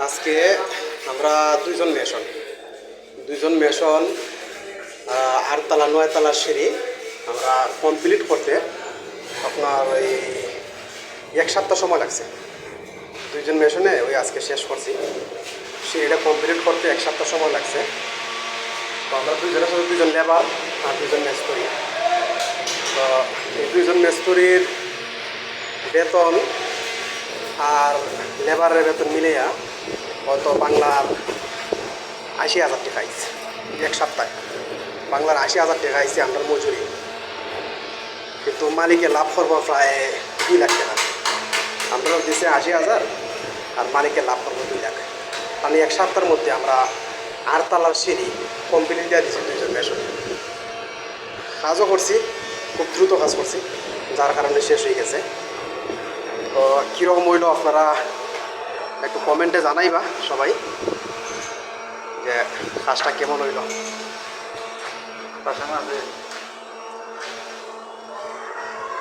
আজকে আমরা দুইজন মেশন 8 তলা 9 তলার সিঁড়ি আমরা কমপ্লিট করতে আপনার ওই 1 সপ্তাহ সময় লাগছে। দুইজন মেশনে ওই আজকে শেষ করছি। সিঁড়িটা কমপ্লিট করতে 1 সপ্তাহ সময় লাগছে। তো আমরা দুইজনের সাথে দুজন লেবার আর দুজন মিস্ত্রি। তো এই দুইজন মিস্ত্রির বেতন আর লেবারের বেতন মিলিয়া হয়তো বাংলার 80,000 টাকা আইছে 1 সপ্তাহে। বাংলার 80,000 টাকা আইছে আমরা মজুরি, কিন্তু মালিকে লাভ করবো প্রায় 2 লাখ টাকা। আমরা দিছে 80,000 আর মালিকে লাভ করবো 2 লাখ। মানে 1 সপ্তাহের মধ্যে আমরা 8 তলার সিঁড়ি কমপ্লিট দিয়ে দিচ্ছি দুইজন মেশন। কাজও করছি, খুব দ্রুত কাজ করছি, যার কারণে শেষ হয়ে গেছে। তো কীরকম হইলো আপনারা একটু কমেন্টে জানাইবা সবাই যে কাজটা কেমন হইল। পাশাপাশি